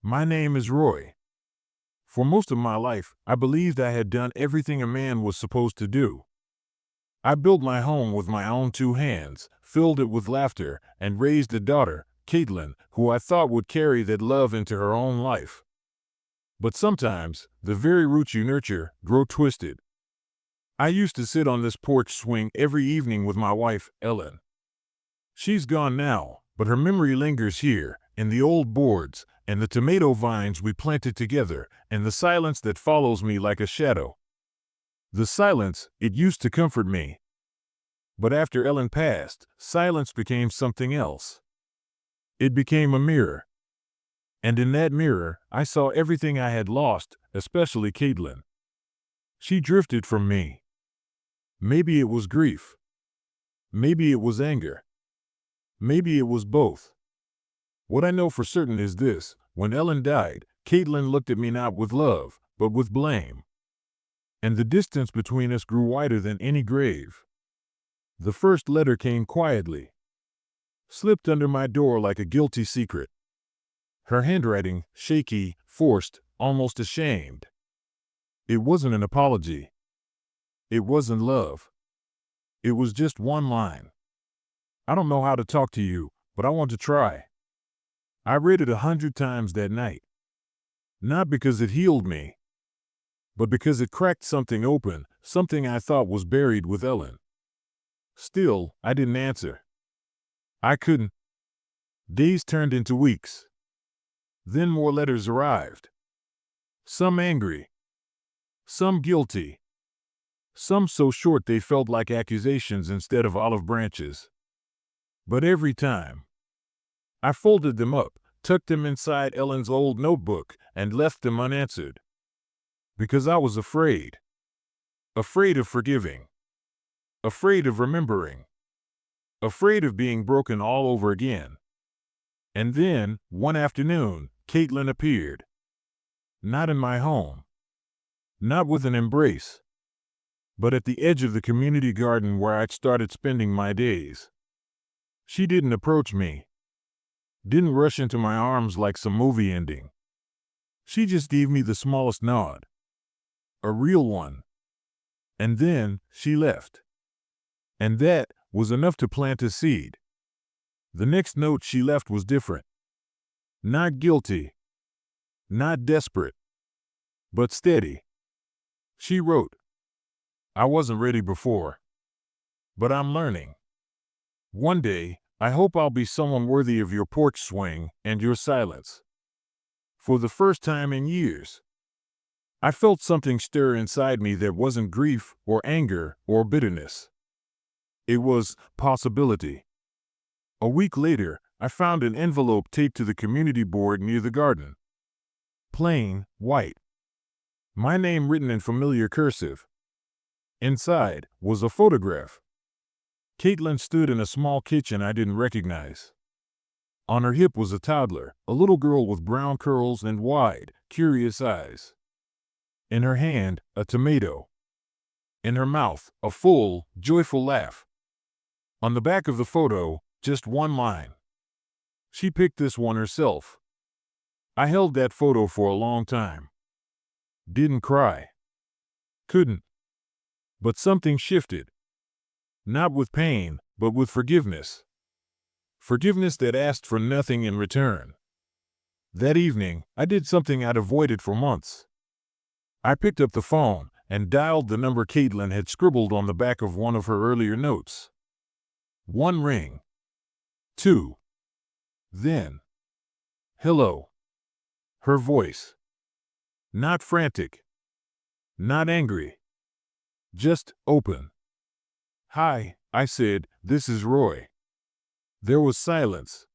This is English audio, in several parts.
My name is Roy. For most of my life, I believed I had done everything a man was supposed to do. I built my home with my own two hands, filled it with laughter, and raised a daughter, Caitlyn, who I thought would carry that love into her own life. But sometimes, the very roots you nurture grow twisted. I used to sit on this porch swing every evening with my wife, Ellen. She's gone now, but her memory lingers here, in the old boards, and the tomato vines we planted together, and the silence that follows me like a shadow. The silence, it used to comfort me. But after Ellen passed, silence became something else. It became a mirror. And in that mirror, I saw everything I had lost, especially Caitlyn. She drifted from me. Maybe it was grief. Maybe it was anger. Maybe it was both. What I know for certain is this: when Ellen died, Caitlyn looked at me not with love, but with blame. And the distance between us grew wider than any grave. The first letter came quietly, slipped under my door like a guilty secret. Her handwriting, shaky, forced, almost ashamed. It wasn't an apology. It wasn't love. It was just one line. I don't know how to talk to you, but I want to try. I read it 100 times that night. Not because it healed me, but because it cracked something open, something I thought was buried with Ellen. Still, I didn't answer. I couldn't. Days turned into weeks. Then more letters arrived. Some angry. Some guilty. Some so short they felt like accusations instead of olive branches. But every time, I folded them up, tucked them inside Ellen's old notebook, and left them unanswered. Because I was afraid. Afraid of forgiving. Afraid of remembering. Afraid of being broken all over again. And then, one afternoon, Caitlyn appeared. Not in my home. Not with an embrace. But at the edge of the community garden where I'd started spending my days. She didn't approach me. Didn't rush into my arms like some movie ending. She just gave me the smallest nod. A real one. And then, she left. And that was enough to plant a seed. The next note she left was different. Not guilty. Not desperate. But steady. She wrote, "I wasn't ready before. But I'm learning. One day, I hope I'll be someone worthy of your porch swing and your silence." For the first time in years, I felt something stir inside me that wasn't grief or anger or bitterness. It was possibility. A week later, I found an envelope taped to the community board near the garden. Plain, white. My name written in familiar cursive. Inside was a photograph. Caitlyn stood in a small kitchen I didn't recognize. On her hip was a toddler, a little girl with brown curls and wide, curious eyes. In her hand, a tomato. In her mouth, a full, joyful laugh. On the back of the photo, just one line. She picked this one herself. I held that photo for a long time. Didn't cry. Couldn't. But something shifted. Not with pain, but with forgiveness. Forgiveness that asked for nothing in return. That evening, I did something I'd avoided for months. I picked up the phone and dialed the number Caitlyn had scribbled on the back of one of her earlier notes. One ring. Two. Then. Hello. Her voice. Not frantic. Not angry. Just open. "Hi," I said, "this is Roy." There was silence.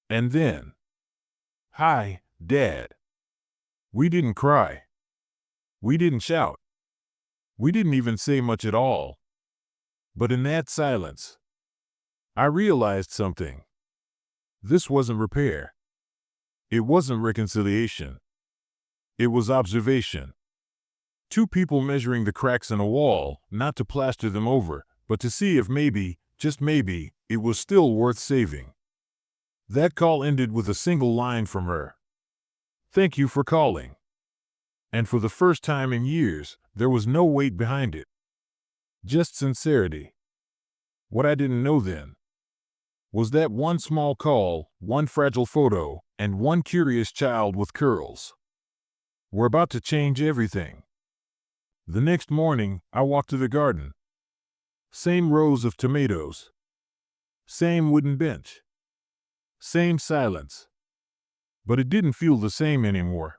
And then. "Hi, Dad." We didn't cry. We didn't shout. We didn't even say much at all. But in that silence, I realized something. This wasn't repair. It wasn't reconciliation. It was observation. Two people measuring the cracks in a wall, not to plaster them over, but to see if maybe, just maybe, it was still worth saving. That call ended with a single line from her. Thank you for calling. And for the first time in years, there was no weight behind it. Just sincerity. What I didn't know then was that one small call, one fragile photo, and one curious child with curls were about to change everything. The next morning, I walked to the garden. Same rows of tomatoes. Same wooden bench. Same silence. But it didn't feel the same anymore.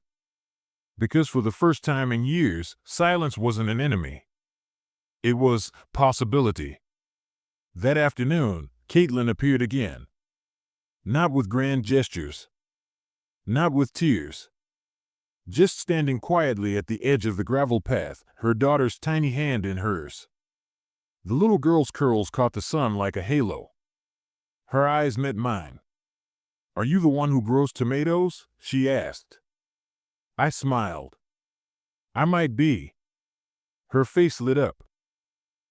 Because for the first time in years, silence wasn't an enemy. It was possibility. That afternoon, Caitlyn appeared again. Not with grand gestures. Not with tears. Just standing quietly at the edge of the gravel path, her daughter's tiny hand in hers. The little girl's curls caught the sun like a halo. Her eyes met mine. "Are you the one who grows tomatoes?" she asked. I smiled. "I might be." Her face lit up.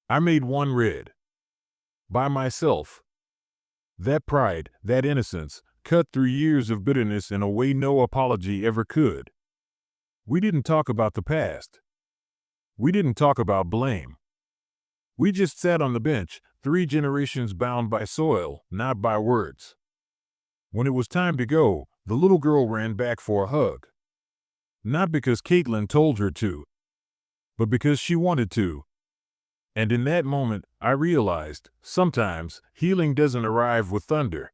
"I made one red. By myself." That pride, that innocence, cut through years of bitterness in a way no apology ever could. We didn't talk about the past. We didn't talk about blame. We just sat on the bench, 3 generations bound by soil, not by words. When it was time to go, the little girl ran back for a hug. Not because Caitlyn told her to, but because she wanted to. And in that moment, I realized, sometimes, healing doesn't arrive with thunder.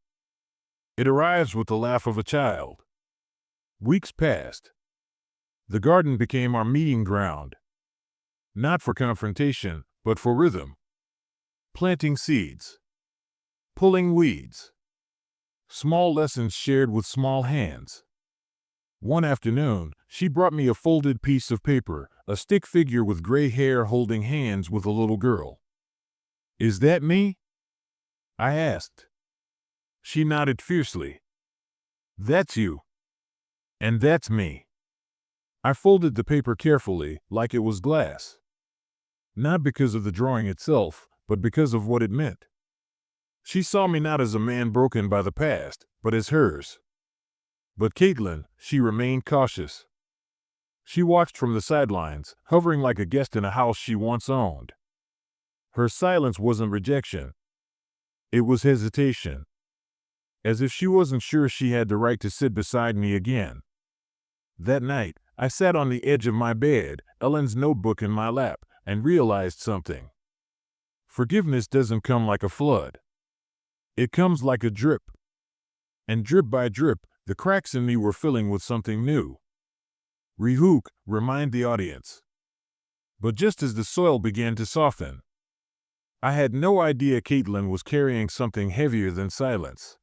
It arrives with the laugh of a child. Weeks passed. The garden became our meeting ground. Not for confrontation, but for rhythm. Planting seeds. Pulling weeds. Small lessons shared with small hands. One afternoon, she brought me a folded piece of paper, a stick figure with gray hair holding hands with a little girl. "Is that me?" I asked. She nodded fiercely. "That's you. And that's me." I folded the paper carefully, like it was glass. Not because of the drawing itself, but because of what it meant. She saw me not as a man broken by the past, but as hers. But Caitlyn, she remained cautious. She watched from the sidelines, hovering like a guest in a house she once owned. Her silence wasn't rejection. It was hesitation. As if she wasn't sure she had the right to sit beside me again. That night, I sat on the edge of my bed, Ellen's notebook in my lap, and realized something. Forgiveness doesn't come like a flood. It comes like a drip. And drip by drip, the cracks in me were filling with something new. Rehook, remind the audience. But just as the soil began to soften, I had no idea Caitlyn was carrying something heavier than silence.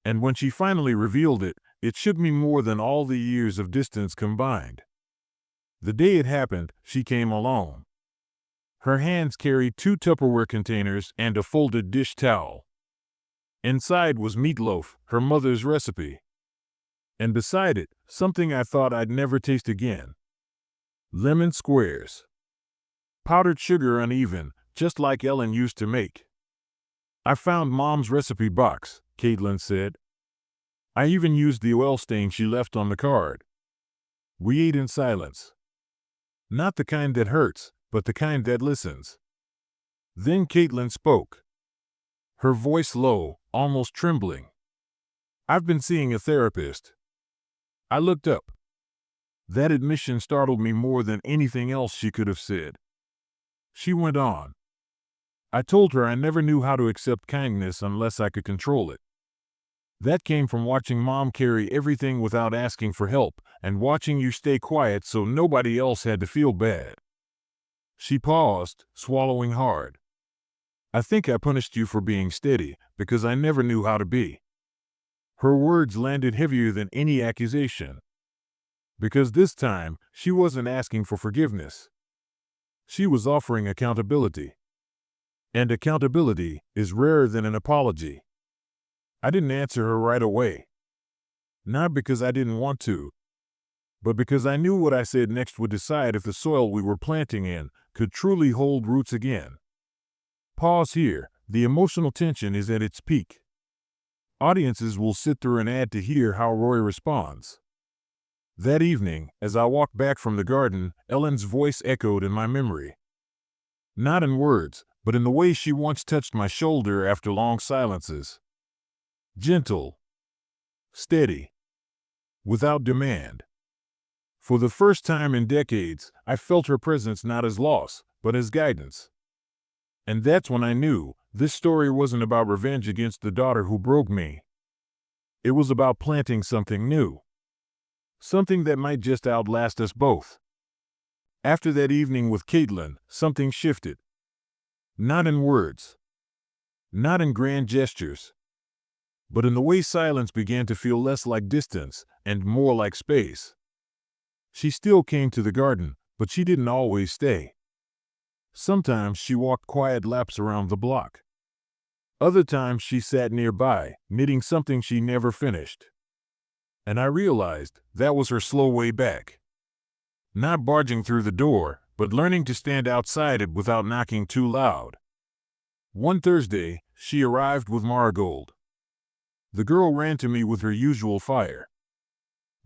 And when she finally revealed it, it shook me more than all the years of distance combined. The day it happened, she came alone. Her hands carried 2 Tupperware containers and a folded dish towel. Inside was meatloaf, her mother's recipe. And beside it, something I thought I'd never taste again. Lemon squares. Powdered sugar uneven, just like Ellen used to make. "I found Mom's recipe box," Caitlyn said. "I even used the oil stain she left on the card." We ate in silence. Not the kind that hurts, but the kind that listens. Then Caitlyn spoke. Her voice low, almost trembling. "I've been seeing a therapist." I looked up. That admission startled me more than anything else she could have said. She went on. "I told her I never knew how to accept kindness unless I could control it. That came from watching Mom carry everything without asking for help, and watching you stay quiet so nobody else had to feel bad." She paused, swallowing hard. "I think I punished you for being steady, because I never knew how to be." Her words landed heavier than any accusation. Because this time, she wasn't asking for forgiveness. She was offering accountability. And accountability is rarer than an apology. I didn't answer her right away. Not because I didn't want to, but because I knew what I said next would decide if the soil we were planting in could truly hold roots again. Pause here. The emotional tension is at its peak. Audiences will sit through an ad to hear how Roy responds. That evening, as I walked back from the garden, Ellen's voice echoed in my memory. Not in words, but in the way she once touched my shoulder after long silences. Gentle, steady, without demand. For the first time in decades, I felt her presence not as loss, but as guidance. And that's when I knew this story wasn't about revenge against the daughter who broke me. It was about planting something new. Something that might just outlast us both. After that evening with Caitlyn, something shifted. Not in words. Not in grand gestures. But in the way silence began to feel less like distance and more like space. She still came to the garden, but she didn't always stay. Sometimes she walked quiet laps around the block. Other times she sat nearby, knitting something she never finished. And I realized that was her slow way back. Not barging through the door, but learning to stand outside it without knocking too loud. One Thursday, she arrived with Maragold. The girl ran to me with her usual fire.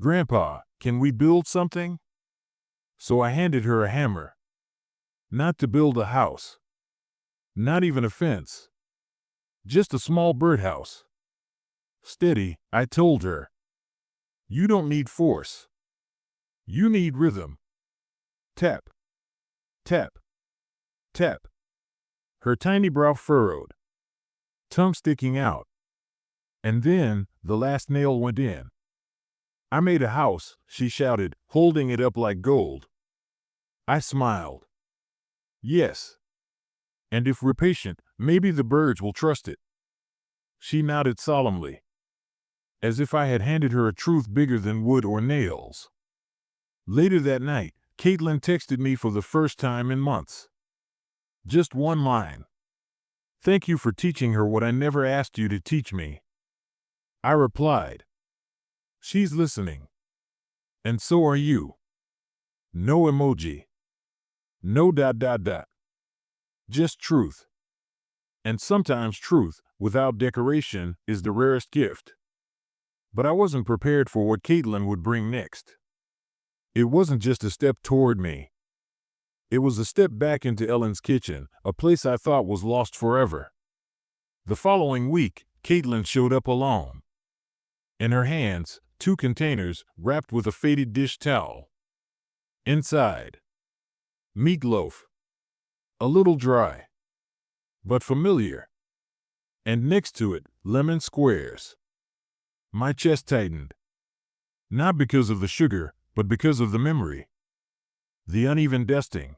"Grandpa, can we build something?" So I handed her a hammer. Not to build a house. Not even a fence. Just a small birdhouse. "Steady," I told her. "You don't need force. You need rhythm. Tap, tap, tap." Her tiny brow furrowed, tongue sticking out. And then the last nail went in. "I made a house," she shouted, holding it up like gold. I smiled. "Yes. And if we're patient, maybe the birds will trust it." She nodded solemnly, as if I had handed her a truth bigger than wood or nails. Later that night, Caitlyn texted me for the first time in months. Just one line. "Thank you for teaching her what I never asked you to teach me." I replied, "She's listening. And so are you." No emoji. No ... Just truth. And sometimes truth, without decoration, is the rarest gift. But I wasn't prepared for what Caitlyn would bring next. It wasn't just a step toward me. It was a step back into Ellen's kitchen, a place I thought was lost forever. The following week, Caitlyn showed up alone. In her hands, 2 containers wrapped with a faded dish towel. Inside, meatloaf. A little dry, but familiar. And next to it, lemon squares. My chest tightened. Not because of the sugar, but because of the memory. The uneven dusting.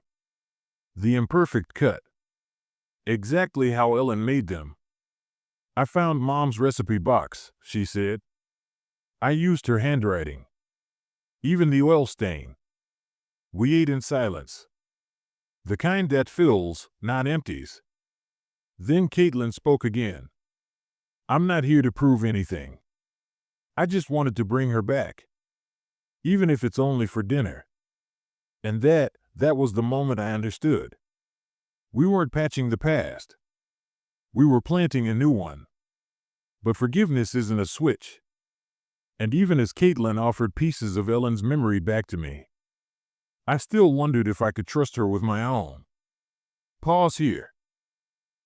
The imperfect cut. Exactly how Ellen made them. "I found Mom's recipe box," she said. I used her handwriting. Even the oil stain. We ate in silence. The kind that fills, not empties. Then Caitlyn spoke again. "I'm not here to prove anything. I just wanted to bring her back. Even if it's only for dinner." And that was the moment I understood. We weren't patching the past. We were planting a new one. But forgiveness isn't a switch. And even as Caitlyn offered pieces of Ellen's memory back to me, I still wondered if I could trust her with my own. Pause here.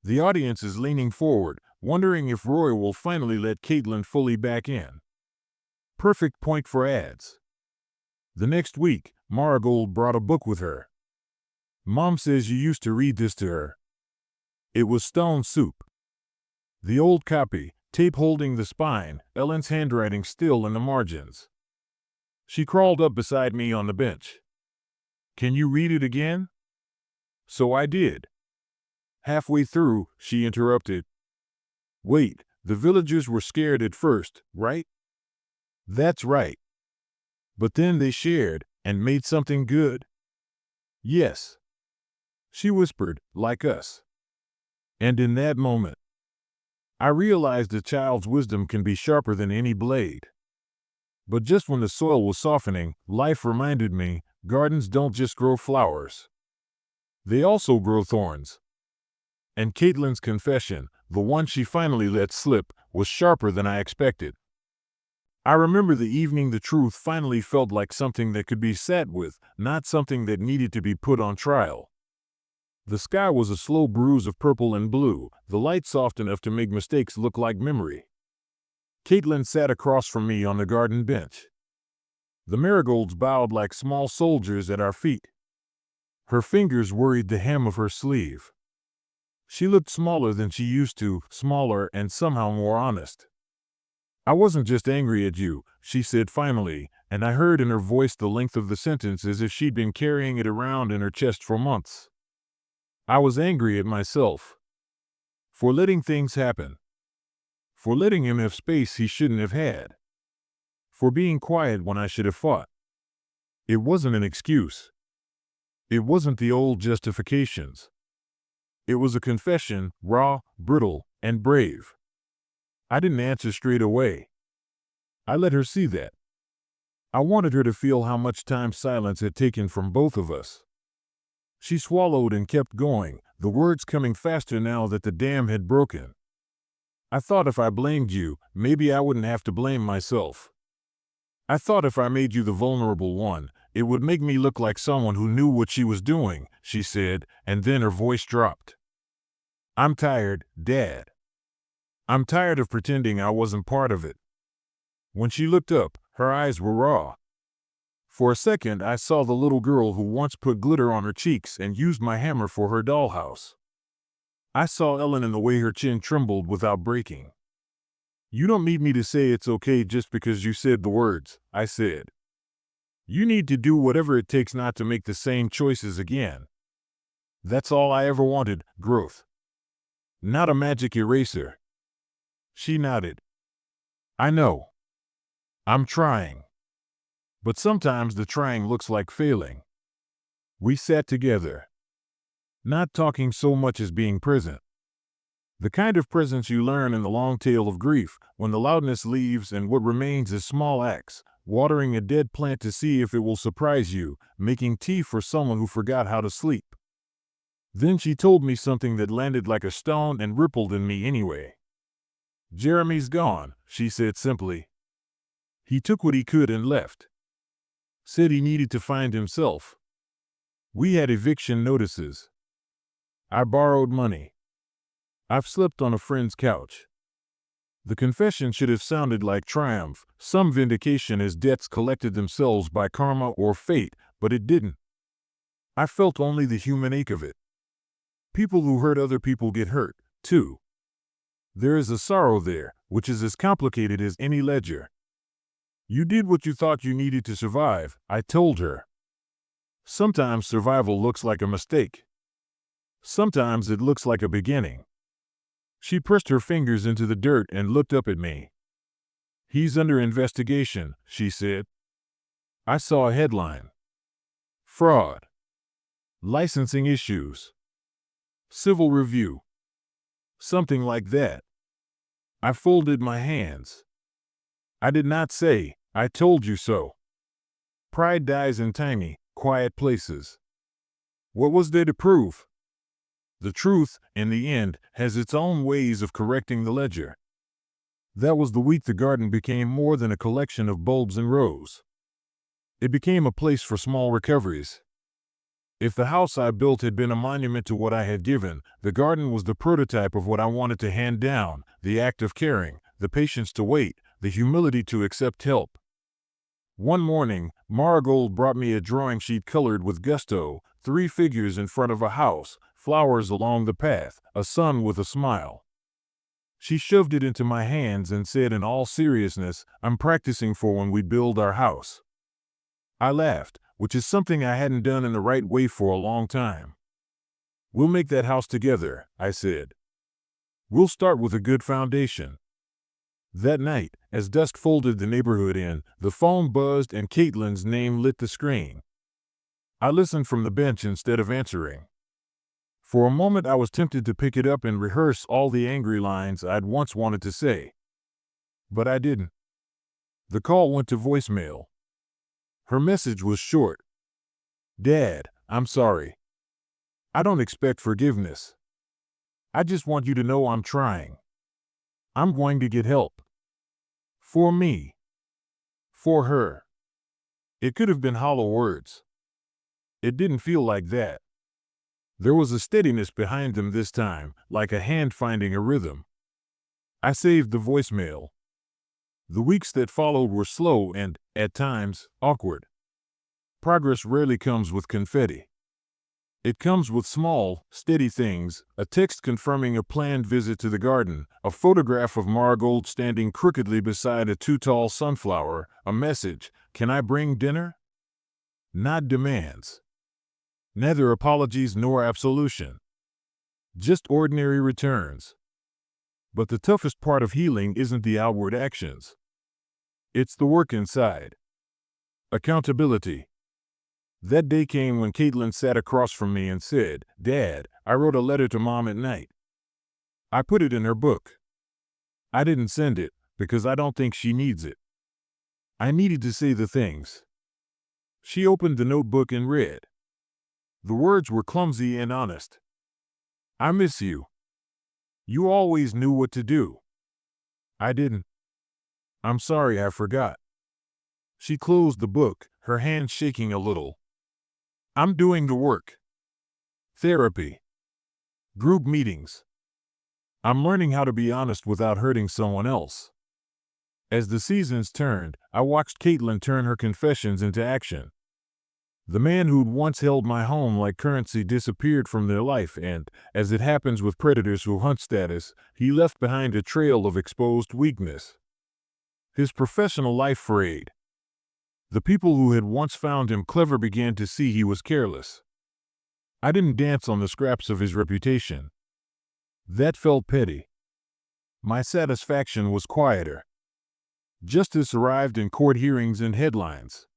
The audience is leaning forward, wondering if Roy will finally let Caitlyn fully back in. Perfect point for ads. The next week, Maragold brought a book with her. "Mom says you used to read this to her." It was Stone Soup. The old copy, tape holding the spine, Ellen's handwriting still in the margins. She crawled up beside me on the bench. "Can you read it again?" So I did. Halfway through, she interrupted. "Wait, the villagers were scared at first, right?" "That's right. But then they shared and made something good." "Yes," she whispered, "like us." And in that moment, I realized a child's wisdom can be sharper than any blade. But just when the soil was softening, life reminded me, gardens don't just grow flowers. They also grow thorns. And Caitlyn's confession, the one she finally let slip, was sharper than I expected. I remember the evening the truth finally felt like something that could be sat with, not something that needed to be put on trial. The sky was a slow bruise of purple and blue, the light soft enough to make mistakes look like memory. Caitlyn sat across from me on the garden bench. The marigolds bowed like small soldiers at our feet. Her fingers worried the hem of her sleeve. She looked smaller than she used to, smaller and somehow more honest. "I wasn't just angry at you," she said finally, and I heard in her voice the length of the sentence as if she'd been carrying it around in her chest for months. "I was angry at myself. For letting things happen. For letting him have space he shouldn't have had. For being quiet when I should have fought." It wasn't an excuse. It wasn't the old justifications. It was a confession, raw, brittle, and brave. I didn't answer straight away. I let her see that. I wanted her to feel how much time silence had taken from both of us. She swallowed and kept going, the words coming faster now that the dam had broken. "I thought if I blamed you, maybe I wouldn't have to blame myself. I thought if I made you the vulnerable one, it would make me look like someone who knew what she was doing," she said, and then her voice dropped. "I'm tired, Dad. I'm tired of pretending I wasn't part of it." When she looked up, her eyes were raw. For a second I saw the little girl who once put glitter on her cheeks and used my hammer for her dollhouse. I saw Ellen in the way her chin trembled without breaking. "You don't need me to say it's okay just because you said the words," I said. "You need to do whatever it takes not to make the same choices again. That's all I ever wanted, growth. Not a magic eraser." She nodded. "I know. I'm trying. But sometimes the trying looks like failing." We sat together. Not talking so much as being present. The kind of presence you learn in the long tale of grief, when the loudness leaves and what remains is small acts, watering a dead plant to see if it will surprise you, making tea for someone who forgot how to sleep. Then she told me something that landed like a stone and rippled in me anyway. "Jeremy's gone," she said simply. "He took what he could and left. Said he needed to find himself. We had eviction notices. I borrowed money. I've slept on a friend's couch." The confession should have sounded like triumph, some vindication as debts collected themselves by karma or fate, but it didn't. I felt only the human ache of it. People who hurt other people get hurt, too. There is a sorrow there, which is as complicated as any ledger. "You did what you thought you needed to survive," I told her. "Sometimes survival looks like a mistake. Sometimes it looks like a beginning." She pressed her fingers into the dirt and looked up at me. "He's under investigation," she said. I saw a headline. "Fraud. Licensing issues. Civil review." Something like that. I folded my hands. I did not say, "I told you so." Pride dies in tiny, quiet places. What was there to prove? The truth, in the end, has its own ways of correcting the ledger. That was the week the garden became more than a collection of bulbs and rows. It became a place for small recoveries. If the house I built had been a monument to what I had given, the garden was the prototype of what I wanted to hand down: the act of caring, the patience to wait, the humility to accept help. One morning, Maragold brought me a drawing sheet colored with gusto, 3 figures in front of a house, flowers along the path, a sun with a smile. She shoved it into my hands and said in all seriousness, "I'm practicing for when we build our house." I laughed, which is something I hadn't done in the right way for a long time. "We'll make that house together," I said. "We'll start with a good foundation." That night, as dusk folded the neighborhood in, the phone buzzed and Caitlyn's name lit the screen. I listened from the bench instead of answering. For a moment I was tempted to pick it up and rehearse all the angry lines I'd once wanted to say. But I didn't. The call went to voicemail. Her message was short. "Dad, I'm sorry. I don't expect forgiveness. I just want you to know I'm trying. I'm going to get help. For me. For her, it could have been hollow words. It didn't feel like that. There was a steadiness behind them this time, like a hand finding a rhythm. I saved the voicemail. The weeks that followed were slow and, at times, awkward. Progress rarely comes with confetti. It comes with small, steady things: a text confirming a planned visit to the garden, a photograph of Maragold standing crookedly beside a too tall sunflower, a message, "Can I bring dinner?" Not demands. Neither apologies nor absolution. Just ordinary returns. But the toughest part of healing isn't the outward actions. It's the work inside. Accountability. That day came when Caitlyn sat across from me and said, "Dad, I wrote a letter to Mom at night. I put it in her book. I didn't send it because I don't think she needs it. I needed to say the things." She opened the notebook and read. The words were clumsy and honest. "I miss you. You always knew what to do. I didn't. I'm sorry I forgot." She closed the book, her hand shaking a little. "I'm doing the work. Therapy. Group meetings. I'm learning how to be honest without hurting someone else." As the seasons turned, I watched Caitlyn turn her confessions into action. The man who'd once held my home like currency disappeared from their life and, as it happens with predators who hunt status, he left behind a trail of exposed weakness. His professional life frayed. The people who had once found him clever began to see he was careless. I didn't dance on the scraps of his reputation. That felt petty. My satisfaction was quieter. Justice arrived in court hearings and headlines.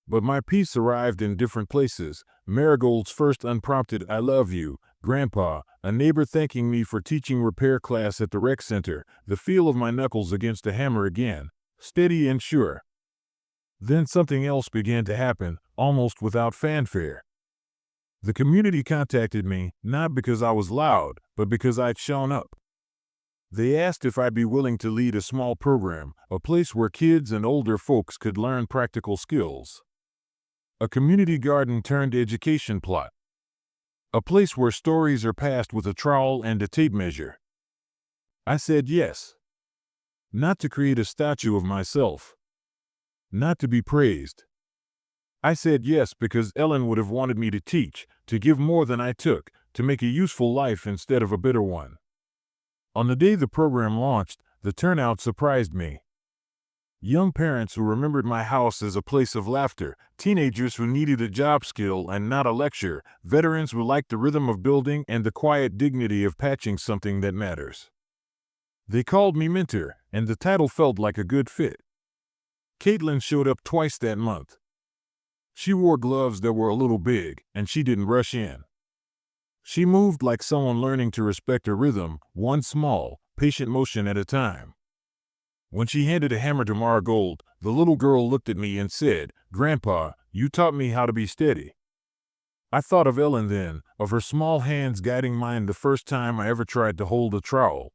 But my peace arrived in different places: Maragold's first unprompted "I love you, Grandpa," a neighbor thanking me for teaching repair class at the rec center, the feel of my knuckles against a hammer again, steady and sure. Then something else began to happen, almost without fanfare. The community contacted me, not because I was loud, but because I'd shown up. They asked if I'd be willing to lead a small program, a place where kids and older folks could learn practical skills. A community garden turned education plot. A place where stories are passed with a trowel and a tape measure. I said yes. Not to create a statue of myself. Not to be praised. I said yes because Ellen would have wanted me to teach, to give more than I took, to make a useful life instead of a bitter one. On the day the program launched, the turnout surprised me. Young parents who remembered my house as a place of laughter, teenagers who needed a job skill and not a lecture, veterans who liked the rhythm of building and the quiet dignity of patching something that matters. They called me mentor, and the title felt like a good fit. Caitlyn showed up twice that month. She wore gloves that were a little big, and she didn't rush in. She moved like someone learning to respect a rhythm, one small, patient motion at a time. When she handed a hammer to Maragold, the little girl looked at me and said, "Grandpa, you taught me how to be steady." I thought of Ellen then, of her small hands guiding mine the first time I ever tried to hold a trowel.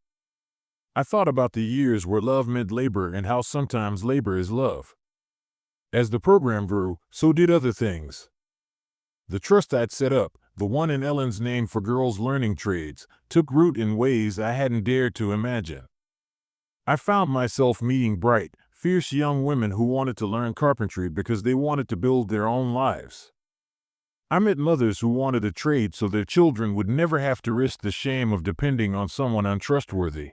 I thought about the years where love meant labor and how sometimes labor is love. As the program grew, so did other things. The trust I'd set up, the one in Ellen's name for girls learning trades, took root in ways I hadn't dared to imagine. I found myself meeting bright, fierce young women who wanted to learn carpentry because they wanted to build their own lives. I met mothers who wanted a trade so their children would never have to risk the shame of depending on someone untrustworthy.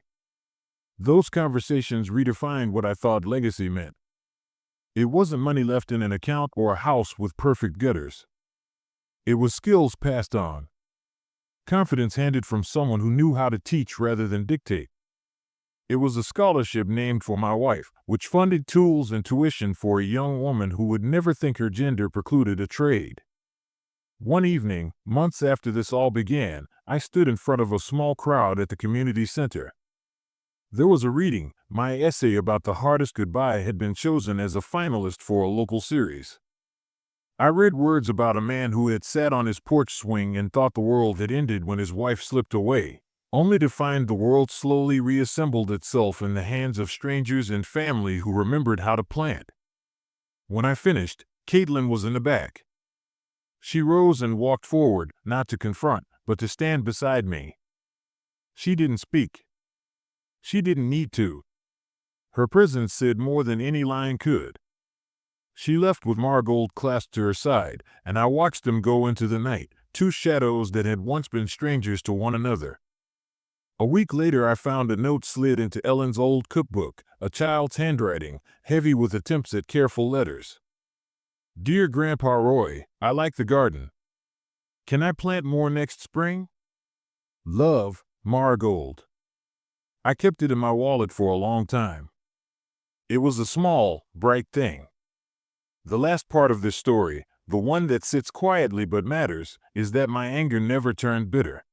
Those conversations redefined what I thought legacy meant. It wasn't money left in an account or a house with perfect gutters. It was skills passed on. Confidence handed from someone who knew how to teach rather than dictate. It was a scholarship named for my wife, which funded tools and tuition for a young woman who would never think her gender precluded a trade. One evening, months after this all began, I stood in front of a small crowd at the community center. There was a reading. My essay about the hardest goodbye had been chosen as a finalist for a local series. I read words about a man who had sat on his porch swing and thought the world had ended when his wife slipped away, only to find the world slowly reassembled itself in the hands of strangers and family who remembered how to plant. When I finished, Caitlyn was in the back. She rose and walked forward, not to confront, but to stand beside me. She didn't speak. She didn't need to. Her presence said more than any line could. She left with Maragold clasped to her side, and I watched them go into the night, two shadows that had once been strangers to one another. A week later, I found a note slid into Ellen's old cookbook, a child's handwriting, heavy with attempts at careful letters. Dear Grandpa Roy, I like the garden. Can I plant more next spring? Love, Maragold. I kept it in my wallet for a long time. It was a small, bright thing. The last part of this story, the one that sits quietly but matters, is that my anger never turned bitter.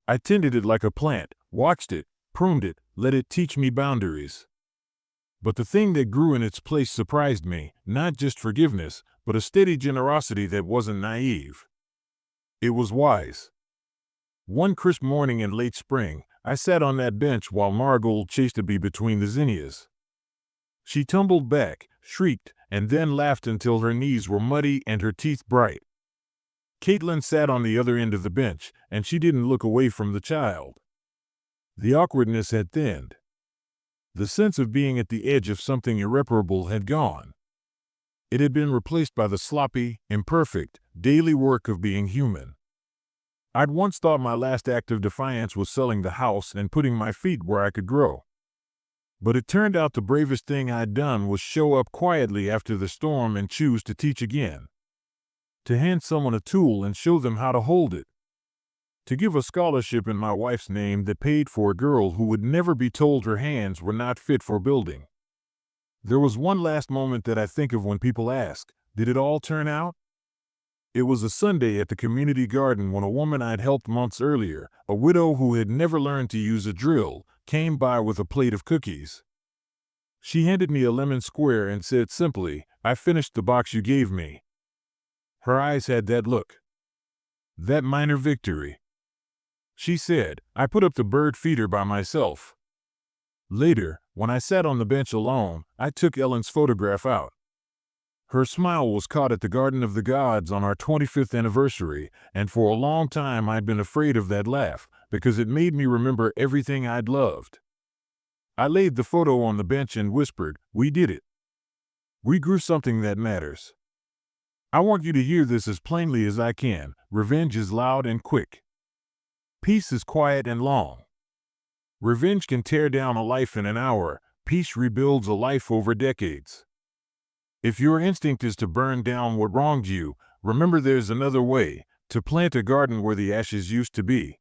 I tended it like a plant, watched it, pruned it, let it teach me boundaries. But the thing that grew in its place surprised me, not just forgiveness, but a steady generosity that wasn't naive. It was wise. One crisp morning in late spring, I sat on that bench while Maragold chased a bee between the zinnias. She tumbled back, shrieked, and then laughed until her knees were muddy and her teeth bright. Caitlyn sat on the other end of the bench, and she didn't look away from the child. The awkwardness had thinned. The sense of being at the edge of something irreparable had gone. It had been replaced by the sloppy, imperfect, daily work of being human. I'd once thought my last act of defiance was selling the house and putting my feet where I could grow. But it turned out the bravest thing I'd done was show up quietly after the storm and choose to teach again. To hand someone a tool and show them how to hold it. To give a scholarship in my wife's name that paid for a girl who would never be told her hands were not fit for building. There was one last moment that I think of when people ask, did it all turn out? It was a Sunday at the community garden when a woman I'd helped months earlier, a widow who had never learned to use a drill, came by with a plate of cookies. She handed me a lemon square and said simply, I finished the box you gave me. Her eyes had that look. That minor victory. She said, I put up the bird feeder by myself. Later, when I sat on the bench alone, I took Ellen's photograph out. Her smile was caught at the Garden of the Gods on our 25th anniversary, and for a long time I'd been afraid of that laugh, because it made me remember everything I'd loved. I laid the photo on the bench and whispered, we did it. We grew something that matters. I want you to hear this as plainly as I can. Revenge is loud and quick. Peace is quiet and long. Revenge can tear down a life in an hour. Peace rebuilds a life over decades. If your instinct is to burn down what wronged you, remember there's another way, to plant a garden where the ashes used to be.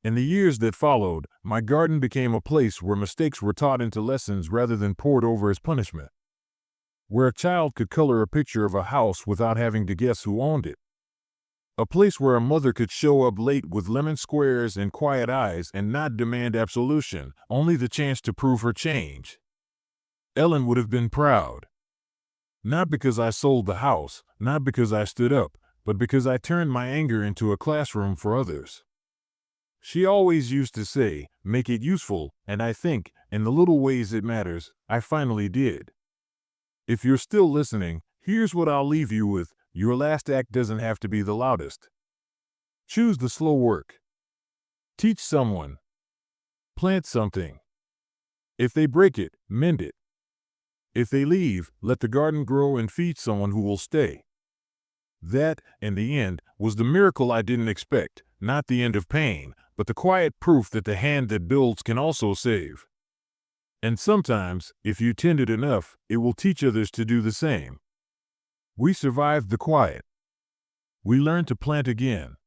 In the years that followed, my garden became a place where mistakes were taught into lessons rather than poured over as punishment. Where a child could color a picture of a house without having to guess who owned it. A place where a mother could show up late with lemon squares and quiet eyes and not demand absolution, only the chance to prove her change. Ellen would have been proud. Not because I sold the house, not because I stood up, but because I turned my anger into a classroom for others. She always used to say, make it useful, and I think, in the little ways it matters, I finally did. If you're still listening, here's what I'll leave you with. Your last act doesn't have to be the loudest. Choose the slow work. Teach someone. Plant something. If they break it, mend it. If they leave, let the garden grow and feed someone who will stay. That, in the end, was the miracle I didn't expect, not the end of pain, but the quiet proof that the hand that builds can also save. And sometimes, if you tend it enough, it will teach others to do the same. We survived the quiet. We learned to plant again.